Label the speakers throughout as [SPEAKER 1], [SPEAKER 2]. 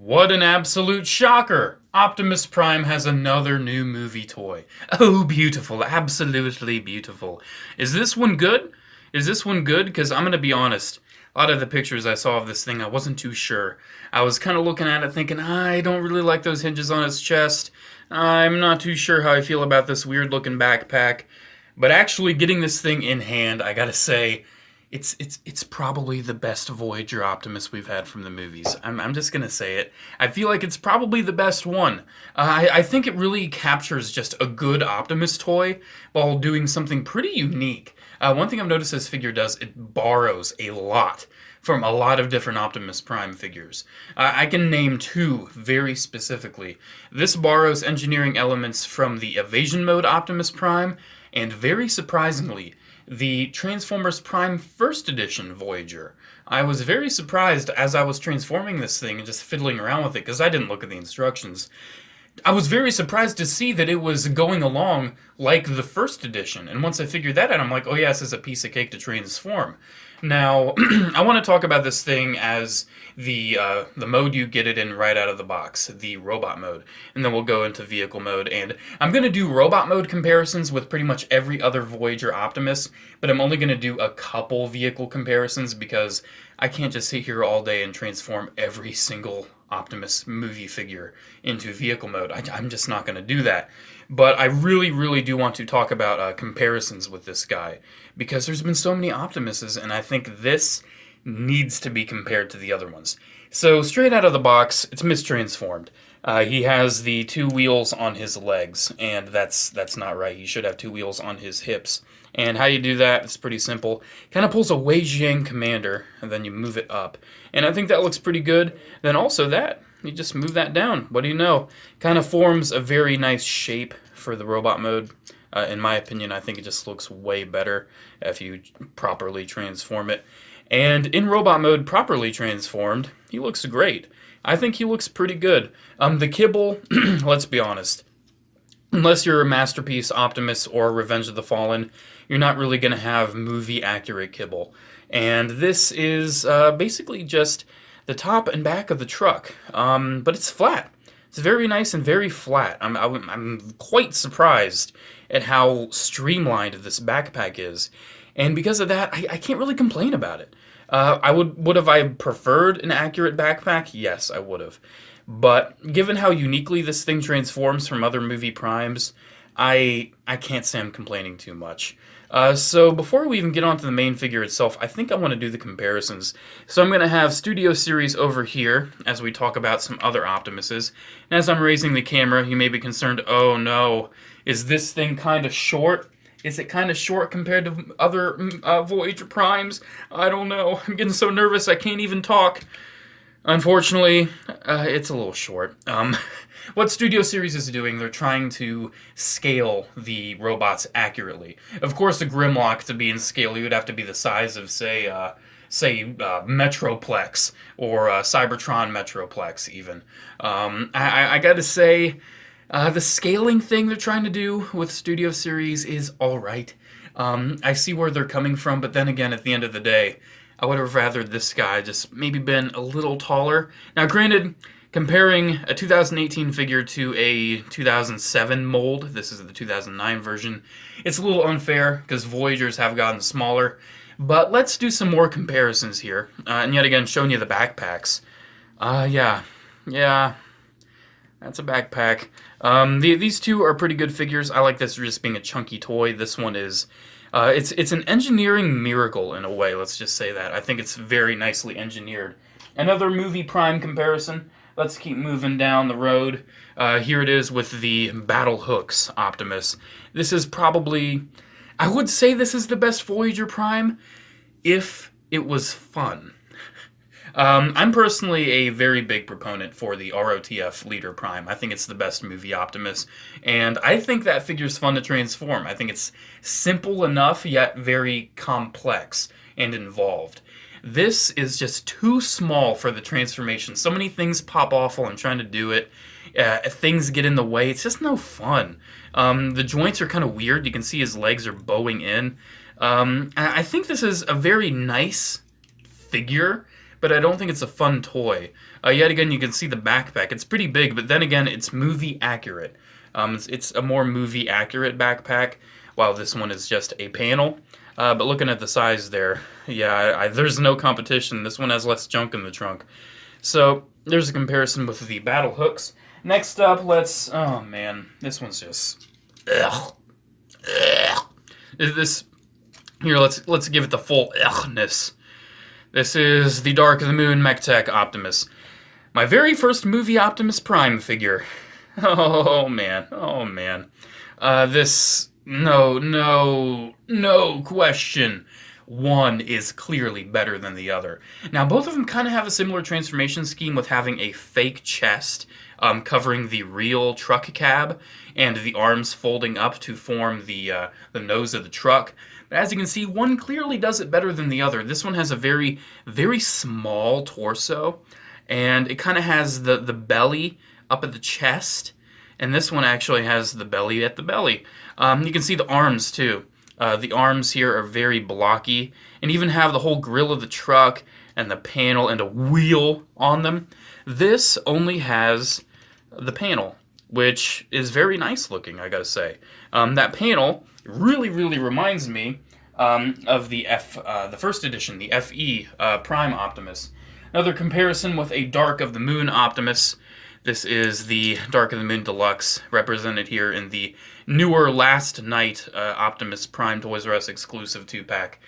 [SPEAKER 1] What an absolute shocker! Optimus Prime has another new movie toy. Oh, beautiful. Absolutely beautiful. Is this one good? Is this one good? Because I'm going to be honest. A lot of the pictures I saw of this thing, I wasn't too sure. I was kind of looking at it thinking, I don't really like those hinges on its chest. I'm not too sure how I feel about this weird looking backpack. But actually getting this thing in hand, I gotta say, it's probably the best Voyager Optimus we've had from the movies. I'm just gonna say it. I feel like it's probably the best one. I think it really captures just a good Optimus toy while doing something pretty unique. One thing I've noticed this figure does, it borrows a lot from a lot of different Optimus Prime figures. I can name two very specifically. This borrows engineering elements from the Evasion Mode Optimus Prime, and very surprisingly, the Transformers Prime First Edition Voyager. I was very surprised as I was transforming this thing and just fiddling around with it, because I didn't look at the instructions. I was very surprised to see that it was going along like the first edition, and once I figured that out, I'm like, oh yeah, this is a piece of cake to transform. Now, I want to talk about this thing as the mode you get it in right out of the box, the robot mode, and then we'll go into vehicle mode, and I'm going to do robot mode comparisons with pretty much every other Voyager Optimus, but I'm only going to do a couple vehicle comparisons because I can't just sit here all day and transform every single Optimus movie figure into vehicle mode. I'm just not going to do that. But I really do want to talk about comparisons with this guy, because there's been so many Optimuses, and I think this needs to be compared to the other ones. So straight out of the box, it's mistransformed. He has the two wheels on his legs, and that's not right. He should have two wheels on his hips. And how you do that, it's pretty simple. Kind of pulls a Wei Jiang Commander, and then you move it up. And I think that looks pretty good. Then also that, you just move that down. What do you know? Kind of forms a very nice shape for the robot mode. In my opinion, I think it just looks way better if you properly transform it. And in robot mode, properly transformed, he looks great. I think he looks pretty good. The kibble, let's be honest. Unless you're a Masterpiece Optimus or Revenge of the Fallen, you're not really going to have movie-accurate kibble. And this is basically just the top and back of the truck, but it's flat. It's very nice and very flat. I'm quite surprised at how streamlined this backpack is. And because of that, I can't really complain about it. Would have I preferred an accurate backpack? Yes, I would have. But given how uniquely this thing transforms from other movie primes, I can't say I'm complaining too much. So before we even get on to the main figure itself, I think I want to do the comparisons. So I'm going to have Studio Series over here as we talk about some other Optimuses. And as I'm raising the camera, you may be concerned, oh no, is this thing kind of short? Is it kind of short compared to other Voyager Primes? I don't know. I'm getting so nervous I can't even talk. Unfortunately, it's a little short. What Studio Series is doing, they're trying to scale the robots accurately. Of course, the Grimlock, to be in scale, you would have to be the size of, say Metroplex, or Cybertron Metroplex, even. I gotta say, the scaling thing they're trying to do with Studio Series is alright. I see where they're coming from, but then again, at the end of the day, I would have rather this guy just maybe been a little taller. Now, granted, comparing a 2018 figure to a 2007 mold, this is the 2009 version, it's a little unfair because Voyagers have gotten smaller. But let's do some more comparisons here. And yet again, showing you the backpacks. Yeah, that's a backpack. These two are pretty good figures. I like this just being a chunky toy. This one is... it's an engineering miracle in a way, let's just say that. I think it's very nicely engineered. Another movie Prime comparison. Let's keep moving down the road. Here it is with the Battle Hooks Optimus. This is probably... I would say this is the best Voyager Prime if it was fun. I'm personally a very big proponent for the ROTF Leader Prime. I think it's the best movie Optimus, and I think that figure's fun to transform. I think it's simple enough, yet very complex and involved. This is just too small for the transformation. So many things pop off while I'm trying to do it. Things get in the way. It's just no fun. The joints are kind of weird. You can see his legs are bowing in. I think this is a very nice figure, but I don't think it's a fun toy. Yet again, you can see the backpack. It's pretty big, but then again, it's movie accurate. It's a more movie accurate backpack, while this one is just a panel. But looking at the size there, yeah, there's no competition. This one has less junk in the trunk. So there's a comparison with the battle hooks. Next up, oh man, this one's just, ugh. Here, let's give it the full ughness. This is the Dark of the Moon MechTech Optimus. My very first movie Optimus Prime figure. Oh man, oh man. No question. One is clearly better than the other. Now, both of them kind of have a similar transformation scheme with having a fake chest covering the real truck cab and the arms folding up to form the nose of the truck. But as you can see, one clearly does it better than the other. This one has a very, very small torso, and it kind of has the belly up at the chest, and this one actually has the belly at the belly. You can see the arms, too. The arms here are very blocky, and even have the whole grill of the truck and the panel and a wheel on them. This only has the panel, which is very nice looking, I gotta say. That panel really, really reminds me of the first edition, the FE Prime Optimus. Another comparison with a Dark of the Moon Optimus. This is the Dark of the Moon Deluxe, represented here in the newer Last Night Optimus Prime Toys R Us exclusive 2-pack.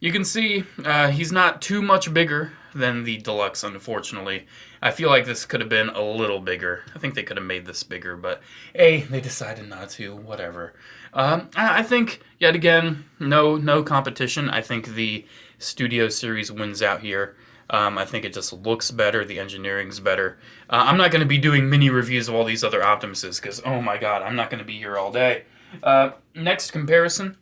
[SPEAKER 1] You can see he's not too much bigger than the Deluxe, unfortunately. I feel like this could have been a little bigger. I think they could have made this bigger, but hey, they decided not to. Whatever. I think, yet again, no competition. I think the Studio Series wins out here. I think it just looks better, the engineering's better. I'm not going to be doing mini reviews of all these other Optimuses, because, oh my god, I'm not going to be here all day. Next comparison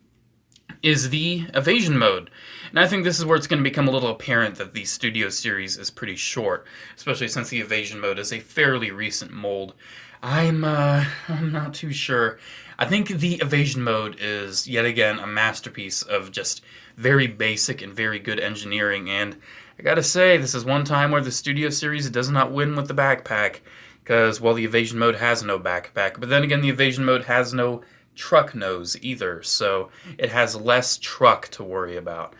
[SPEAKER 1] is the evasion mode. And I think this is where it's going to become a little apparent that the Studio Series is pretty short, especially since the evasion mode is a fairly recent mold. I'm not too sure. I think the evasion mode is, yet again, a masterpiece of just very basic and very good engineering, and I gotta say, this is one time where the Studio Series does not win with the backpack, because, well, the evasion mode has no backpack, but then again, the evasion mode has no truck nose either, so it has less truck to worry about.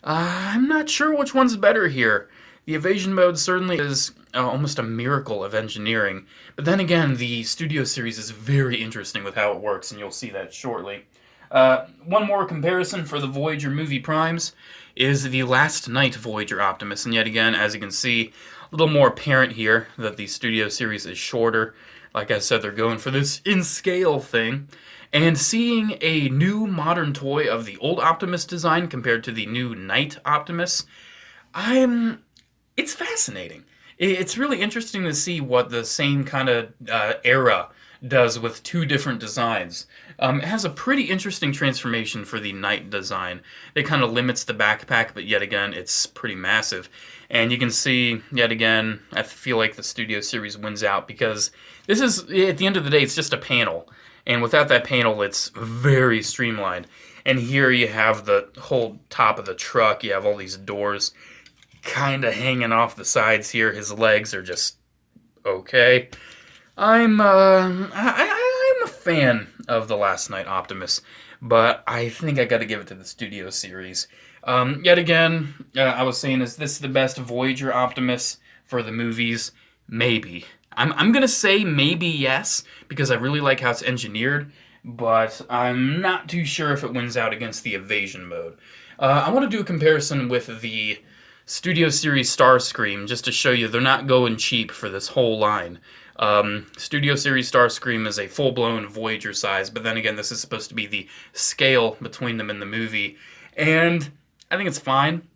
[SPEAKER 1] I'm not sure which one's better here. The evasion mode certainly is almost a miracle of engineering, but then again, the Studio Series is very interesting with how it works, and you'll see that shortly. One more comparison for the Voyager movie primes is the Last Night Voyager Optimus, and yet again, as you can see, a little more apparent here that the Studio Series is shorter. Like I said, they're going for this in-scale thing, and seeing a new modern toy of the old Optimus design compared to the new Night Optimus, it's fascinating. It's really interesting to see what the same kind of era does with two different designs. It has a pretty interesting transformation for the Night design. It kind of limits the backpack, but yet again, it's pretty massive. And you can see, yet again, I feel like the Studio Series wins out because this is, at the end of the day, it's just a panel. And without that panel, it's very streamlined. And here you have the whole top of the truck. You have all these doors kind of hanging off the sides here. His legs are just okay. I'm a fan of the Last Night Optimus, but I think I got to give it to the Studio Series. Yet again, I was saying, is this the best Voyager Optimus for the movies? Maybe. I'm gonna say maybe yes, because I really like how it's engineered, but I'm not too sure if it wins out against the evasion mode. I want to do a comparison with the Studio Series Starscream, just to show you they're not going cheap for this whole line. Studio Series Starscream is a full-blown Voyager size, but then again, this is supposed to be the scale between them in the movie, and I think it's fine.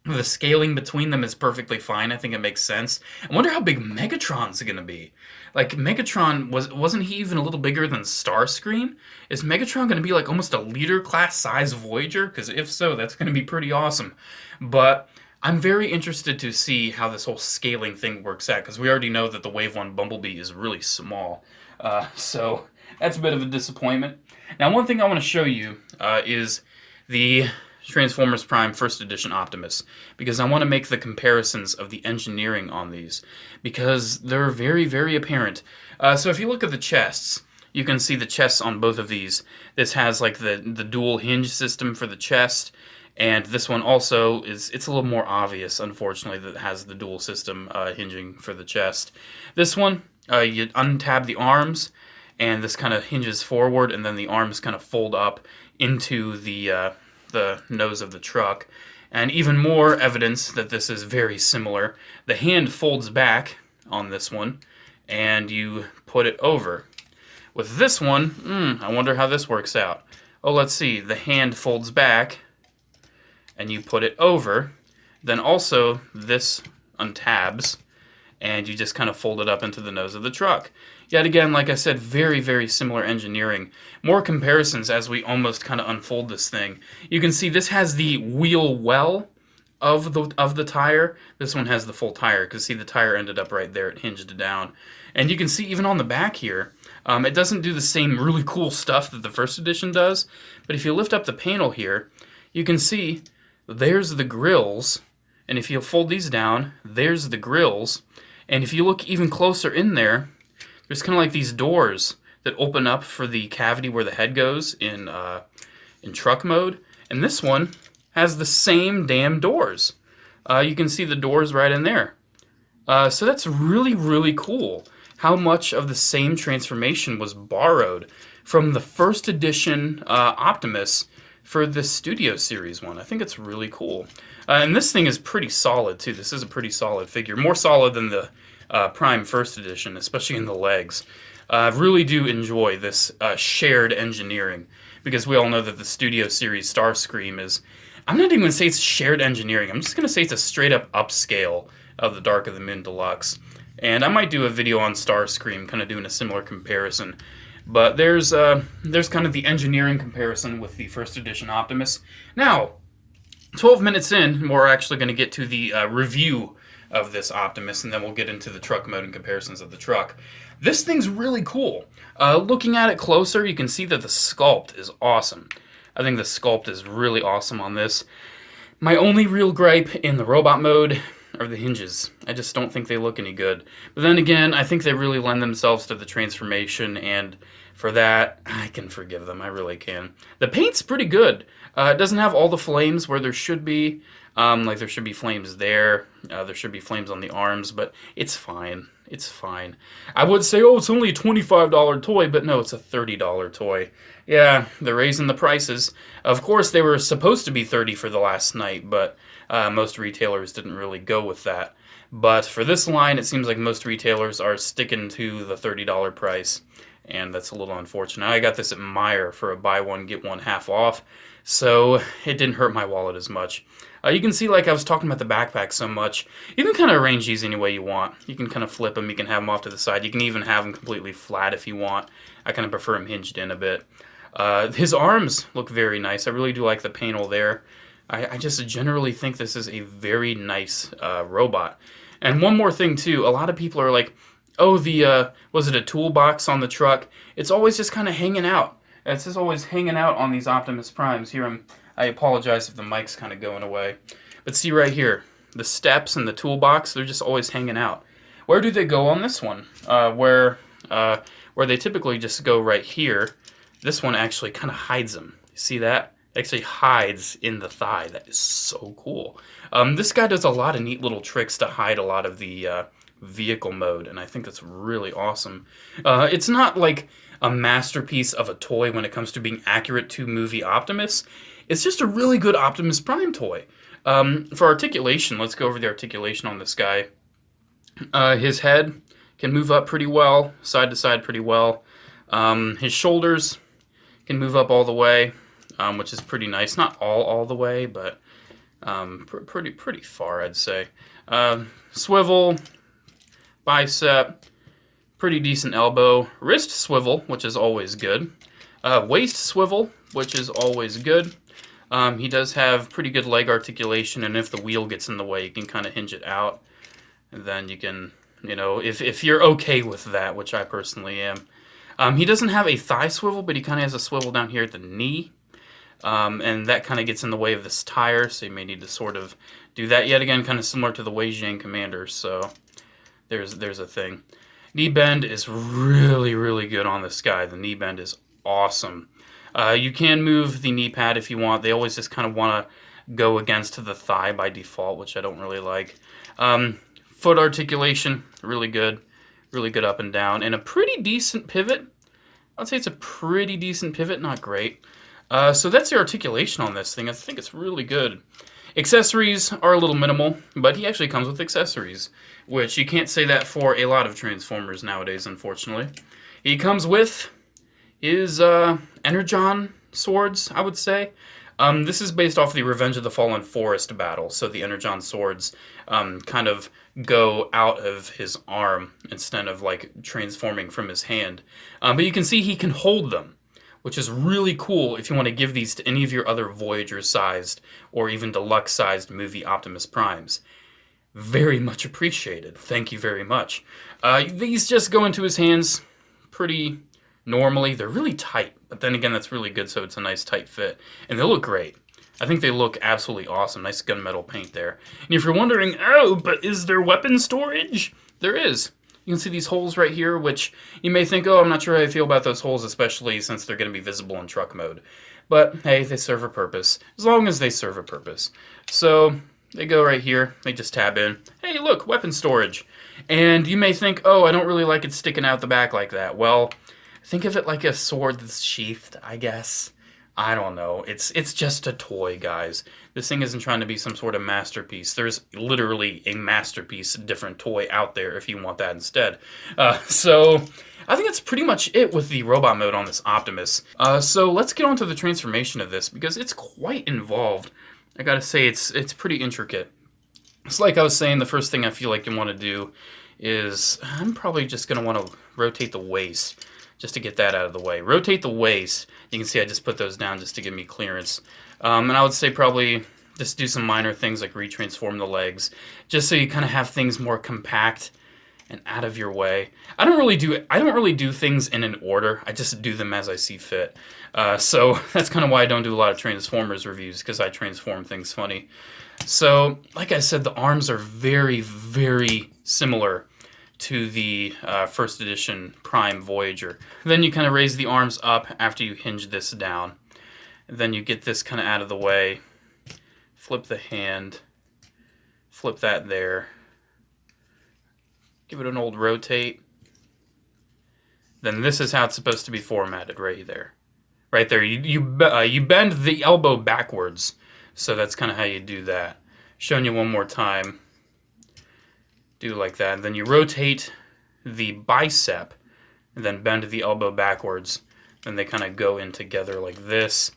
[SPEAKER 1] The scaling between them is perfectly fine. I think it makes sense. I wonder how big Megatron's gonna be. Like, Megatron, wasn't he even a little bigger than Starscream? Is Megatron gonna be like almost a leader-class size Voyager? Because if so, that's gonna be pretty awesome. But I'm very interested to see how this whole scaling thing works out, because we already know that the Wave 1 Bumblebee is really small. So that's a bit of a disappointment. Now, one thing I want to show you is the Transformers Prime First Edition Optimus, because I want to make the comparisons of the engineering on these, because they're very, very apparent. So if you look at the chests, you can see the chests on both of these. This has like the dual hinge system for the chest, and this one also it's a little more obvious, unfortunately, that it has the dual system hinging for the chest. This one, you untab the arms, and this kind of hinges forward, and then the arms kind of fold up into the nose of the truck. And even more evidence that this is very similar, the hand folds back on this one, and you put it over. With this one, I wonder how this works out. Oh, let's see. The hand folds back, and you put it over. Then also, this untabs, and you just kind of fold it up into the nose of the truck. Yet again, like I said, very, very similar engineering. More comparisons as we almost kind of unfold this thing. You can see this has the wheel well of the tire. This one has the full tire, because see, the tire ended up right there. It hinged down. And you can see even on the back here, it doesn't do the same really cool stuff that the first edition does. But if you lift up the panel here, you can see there's the grills. And if you fold these down, there's the grills. And if you look even closer in there, there's kind of like these doors that open up for the cavity where the head goes in truck mode. And this one has the same damn doors. You can see the doors right in there. So that's really, really cool how much of the same transformation was borrowed from the first edition Optimus for the Studio Series one. I think it's really cool. And this thing is pretty solid, too. This is a pretty solid figure. More solid than the Prime First Edition, especially in the legs. I really do enjoy this shared engineering, because we all know that the Studio Series Starscream is... I'm not even going to say it's shared engineering. I'm just going to say it's a straight-up upscale of the Dark of the Moon Deluxe. And I might do a video on Starscream, kind of doing a similar comparison. But there's kind of the engineering comparison with the First Edition Optimus. Now, 12 minutes in, we're actually going to get to the review of this Optimus, and then we'll get into the truck mode and comparisons of the truck. This thing's really cool. Looking at it closer, you can see that the sculpt is awesome. I think the sculpt is really awesome on this. My only real gripe in the robot mode are the hinges. I just don't think they look any good. But then again, I think they really lend themselves to the transformation, and for that, I can forgive them. I really can. The paint's pretty good. It doesn't have all the flames where there should be. Like there should be flames there. There should be flames on the arms, but it's fine. It's fine. I would say, oh, it's only a $25 toy, but no, it's a $30 toy. Yeah, they're raising the prices. Of course, they were supposed to be $30 for the last night, but most retailers didn't really go with that. But for this line, it seems like most retailers are sticking to the $30 price, and that's a little unfortunate. I got this at Meijer for a buy one, get one half off, so it didn't hurt my wallet as much. You can see, like I was talking about the backpack so much, you can kind of arrange these any way you want. You can kind of flip them, you can have them off to the side, you can even have them completely flat if you want. I kind of prefer them hinged in a bit. His arms look very nice. I really do like the panel there. I just generally think this is a very nice robot. And one more thing too, a lot of people are like, oh, was it a toolbox on the truck? It's always just kind of hanging out. It's just always hanging out on these Optimus Primes. Here, I apologize if the mic's kind of going away. But see right here, the steps and the toolbox, they're just always hanging out. Where do they go on this one? Where they typically just go right here, this one actually kind of hides them. See that? It actually hides in the thigh. That is so cool. This guy does a lot of neat little tricks to hide a lot of the vehicle mode, and I think that's really awesome. It's not like a masterpiece of a toy when it comes to being accurate to movie Optimus. It's just a really good Optimus Prime toy. For articulation, let's go over the articulation on this guy. His head can move up pretty well, side to side pretty well. His shoulders can move up all the way, which is pretty nice. Not all the way, but pretty far, I'd say. Swivel, bicep, pretty decent elbow. Wrist swivel, which is always good. Waist swivel, which is always good. He does have pretty good leg articulation, and if the wheel gets in the way, you can kind of hinge it out. And then you can, if you're okay with that, which I personally am. He doesn't have a thigh swivel, but he kind of has a swivel down here at the knee. and that kind of gets in the way of this tire, so you may need to sort of do that yet again, kind of similar to the Weijing Commander. So there's a thing. Knee bend is really, really good on this guy. The knee bend is awesome. You can move the knee pad if you want. They always just kind of want to go against the thigh by default, which I don't really like. Foot articulation, really good up and down, and a pretty decent pivot. I'd say it's a pretty decent pivot, not great. So that's the articulation on this thing. I think it's really good. Accessories are a little minimal, but he actually comes with accessories, which you can't say that for a lot of Transformers nowadays, unfortunately. He comes with his Energon swords, I would say. This is based off the Revenge of the Fallen Forest battle, so the Energon swords kind of go out of his arm instead of like transforming from his hand. But you can see he can hold them, which is really cool if you want to give these to any of your other Voyager-sized or even deluxe-sized movie Optimus Primes. Very much appreciated. Thank you very much. These just go into his hands pretty normally. They're really tight, but then again, that's really good, so it's a nice tight fit. And they look great. I think they look absolutely awesome. Nice gunmetal paint there. And if you're wondering, oh, but is there weapon storage? There is. You can see these holes right here, which you may think, oh, I'm not sure how I feel about those holes, especially since they're going to be visible in truck mode. But, hey, they serve a purpose, as long as they serve a purpose. So, they go right here. They just tab in. Hey, look, weapon storage. And you may think, oh, I don't really like it sticking out the back like that. Well, think of it like a sword that's sheathed, I guess. I don't know. It's just a toy, guys. This thing isn't trying to be some sort of masterpiece. There's literally a masterpiece different toy out there if you want that instead. So I think that's pretty much it with the robot mode on this Optimus. So let's get on to the transformation of this, because it's quite involved. I gotta say, it's pretty intricate. It's like I was saying, the first thing I feel like you want to do is, I'm probably just going to want to rotate the waist, just to get that out of the way. Rotate the waist. You can see I just put those down just to give me clearance. And I would say probably just do some minor things like retransform the legs, just so you kind of have things more compact and out of your way. I don't really do things in an order. I just do them as I see fit. So that's kind of why I don't do a lot of Transformers reviews, because I transform things funny. So, like I said, the arms are very, very similar to the first edition Prime Voyager. Then you kind of raise the arms up after you hinge this down. And then you get this kind of out of the way. Flip the hand. Flip that there. Give it an old rotate. Then this is how it's supposed to be formatted, right there. Right there. You bend the elbow backwards. So that's kind of how you do that. Showing you one more time. Do like that. And then you rotate the bicep and then bend the elbow backwards. Then they kind of go in together like this.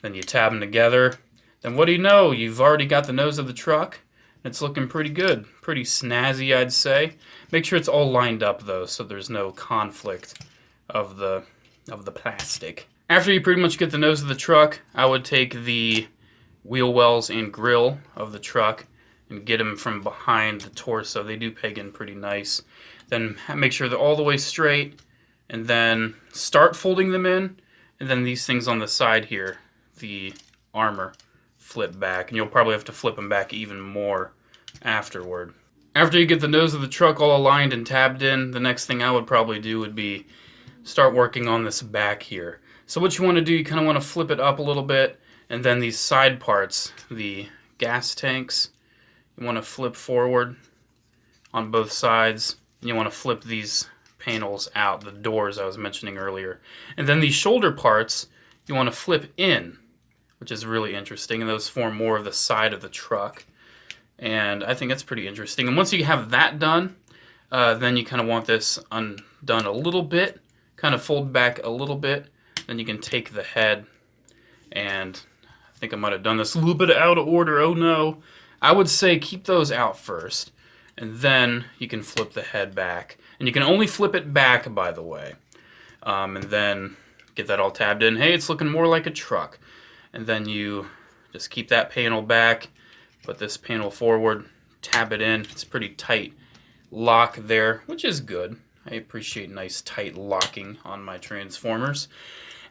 [SPEAKER 1] Then you tab them together. Then what do you know? You've already got the nose of the truck. It's looking pretty good. Pretty snazzy, I'd say. Make sure it's all lined up, though, so there's no conflict of the plastic. After you pretty much get the nose of the truck, I would take the wheel wells and grill of the truck and get them from behind the torso. They do peg in pretty nice. Then make sure they're all the way straight, and then start folding them in, and then these things on the side here, the armor, flip back, and you'll probably have to flip them back even more afterward. After you get the nose of the truck all aligned and tabbed in, the next thing I would probably do would be start working on this back here. So what you want to do, you kind of want to flip it up a little bit, and then these side parts, the gas tanks, you want to flip forward on both sides, and you want to flip these panels out, the doors I was mentioning earlier. And then these shoulder parts, you want to flip in, which is really interesting, and those form more of the side of the truck. And I think that's pretty interesting. And once you have that done, then you kind of want this undone a little bit, kind of fold back a little bit. Then you can take the head, and I think I might have done this a little bit out of order. Oh no. I would say keep those out first, and then you can flip the head back. And you can only flip it back, by the way. And then get that all tabbed in. Hey, it's looking more like a truck. And then you just keep that panel back, put this panel forward, tab it in. It's pretty tight lock there, which is good. I appreciate nice tight locking on my Transformers.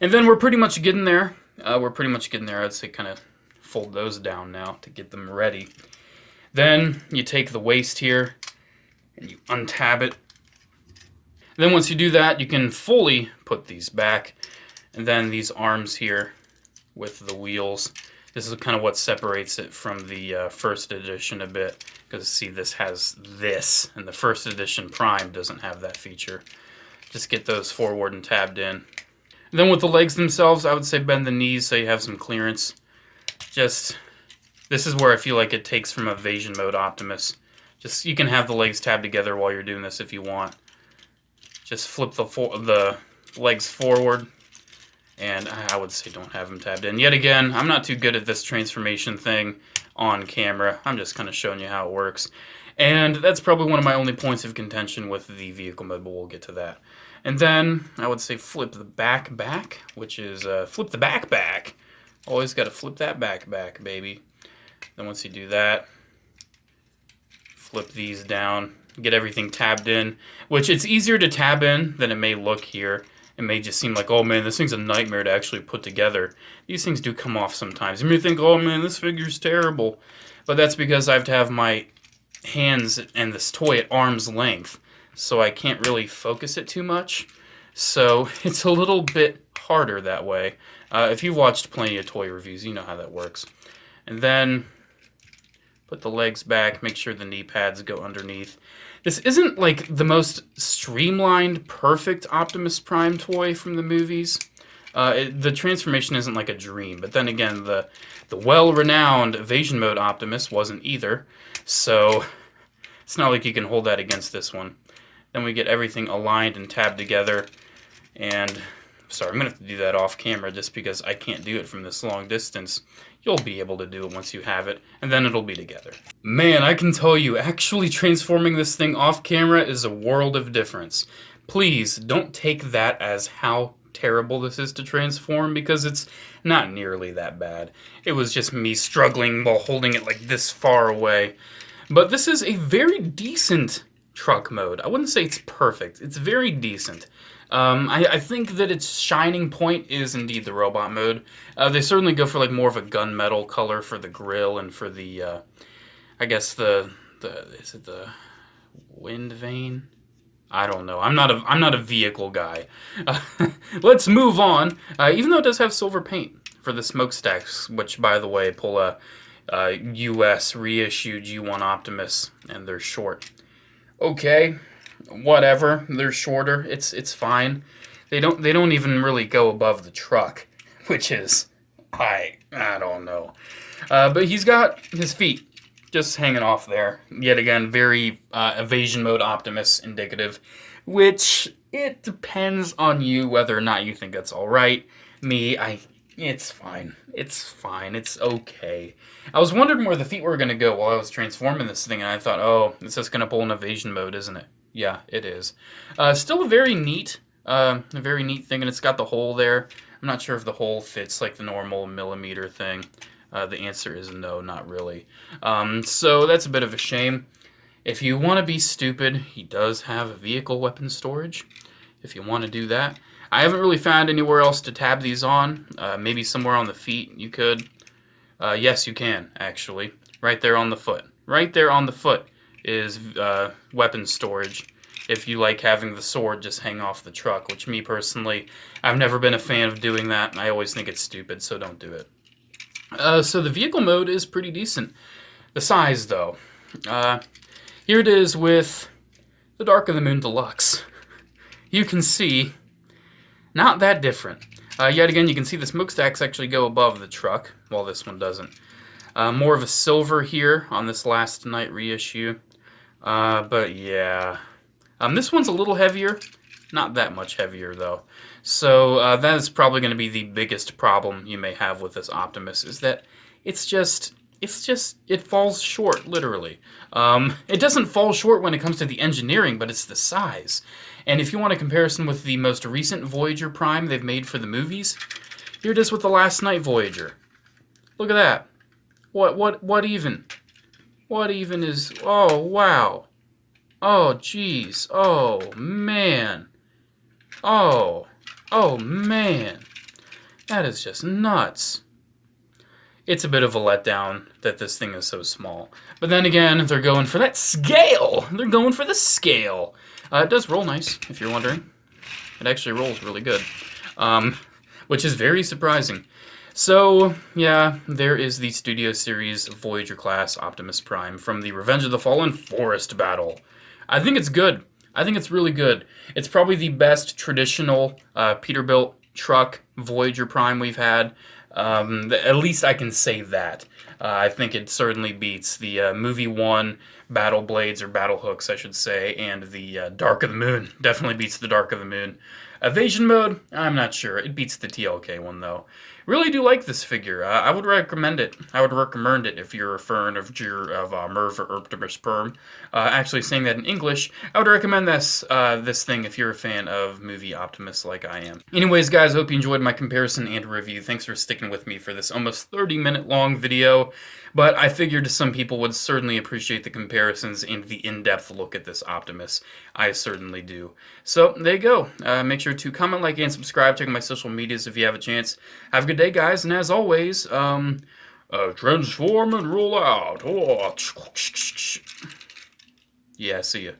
[SPEAKER 1] And then we're pretty much getting there. we're pretty much getting there. I'd say kind of fold those down now to get them ready. Then you take the waist here and you untab it. Then once you do that, you can fully put these back. And then these arms here with the wheels. This is kind of what separates it from the first edition a bit. Because see, this has this, and the first edition Prime doesn't have that feature. Just get those forward and tabbed in. And then with the legs themselves, I would say bend the knees so you have some clearance. This is where I feel like it takes from Evasion Mode Optimus. Just, you can have the legs tabbed together while you're doing this if you want. Just flip the legs forward, and I would say don't have them tabbed in. Yet again, I'm not too good at this transformation thing on camera. I'm just kind of showing you how it works. And that's probably one of my only points of contention with the vehicle mode, but we'll get to that. And then I would say flip the back, which is flip the back. Always got to flip that back, baby. Then once you do that, flip these down, get everything tabbed in, which it's easier to tab in than it may look here. It may just seem like, oh man, this thing's a nightmare to actually put together. These things do come off sometimes. You may think, oh man, this figure's terrible. But that's because I have to have my hands and this toy at arm's length, so I can't really focus it too much. So it's a little bit harder that way. If you've watched plenty of toy reviews, you know how that works. And then put the legs back, make sure the knee pads go underneath. This isn't like the most streamlined, perfect Optimus Prime toy from the movies. The transformation isn't like a dream, but then again, the well-renowned Evasion Mode Optimus wasn't either, so it's not like you can hold that against this one. Then we get everything aligned and tabbed together, and sorry, I'm going to have to do that off camera just because I can't do it from this long distance. You'll be able to do it once you have it, and then it'll be together. Man, I can tell you, actually transforming this thing off camera is a world of difference. Please, don't take that as how terrible this is to transform, because it's not nearly that bad. It was just me struggling while holding it like this far away. But this is a very decent truck mode. I wouldn't say it's perfect. It's very decent. I think that its shining point is indeed the robot mode. They certainly go for like more of a gunmetal color for the grill and for the, I guess is it the wind vane? I don't know. I'm not a vehicle guy. Let's move on. Even though it does have silver paint for the smokestacks, which by the way pull a US reissued G1 Optimus, and they're short. Okay. Whatever, they're shorter. It's fine. They don't even really go above the truck, which is I don't know. But he's got his feet just hanging off there. Yet again, very Evasion Mode Optimus indicative, which it depends on you whether or not you think that's all right. Me, it's fine. It's fine. It's okay. I was wondering where the feet were going to go while I was transforming this thing, and I thought, oh, it's just going to pull an Evasion Mode, isn't it? Yeah, it is. Still a very neat thing, and it's got the hole there. I'm not sure if the hole fits like the normal millimeter thing. The answer is no, not really. So that's a bit of a shame. If you want to be stupid, he does have a vehicle weapon storage, if you want to do that. I haven't really found anywhere else to tab these on. Maybe somewhere on the feet you could. Yes, you can, actually. Right there on the foot. Right there on the foot is weapon storage, if you like having the sword just hang off the truck, which me personally, I've never been a fan of doing that, and I always think it's stupid, so don't do it. So the vehicle mode is pretty decent. The size, though. Here it is with the Dark of the Moon Deluxe. You can see, not that different. Yet again, you can see the smokestacks actually go above the truck, while this one doesn't. More of a silver here on this Last Night reissue. But yeah. This one's a little heavier. Not that much heavier, though. So that is probably going to be the biggest problem you may have with this Optimus, is that it falls short, literally. It doesn't fall short when it comes to the engineering, but it's the size. And if you want a comparison with the most recent Voyager Prime they've made for the movies, here it is with the Last Night Voyager. Look at that. What even? What even is... Oh, wow. Oh, jeez. Oh, man. Oh, man. That is just nuts. It's a bit of a letdown that this thing is so small. But then again, they're going for that scale! They're going for the scale! It does roll nice, if you're wondering. It actually rolls really good. Which is very surprising. So, yeah, there is the Studio Series Voyager class Optimus Prime from the Revenge of the Fallen Forest battle. I think it's good. I think it's really good. It's probably the best traditional Peterbilt truck Voyager Prime we've had. At least I can say that. I think it certainly beats the Movie 1 Battle Blades, or Battle Hooks, I should say, and the Dark of the Moon. Definitely beats the Dark of the Moon. Evasion mode? I'm not sure. It beats the TLK one, though. Really do like this figure. I would recommend it. I would recommend it if you're a fan of Voyager Optimus Prime. Actually, saying that in English, I would recommend this thing if you're a fan of movie Optimus like I am. Anyways, guys, hope you enjoyed my comparison and review. Thanks for sticking with me for this almost 30-minute long video. But I figured some people would certainly appreciate the comparisons and the in-depth look at this Optimus. I certainly do. So, there you go. Make sure to comment, like, and subscribe. Check out my social medias if you have a chance. Have a good day, guys, and as always, transform and roll out. Oh. Yeah, see ya.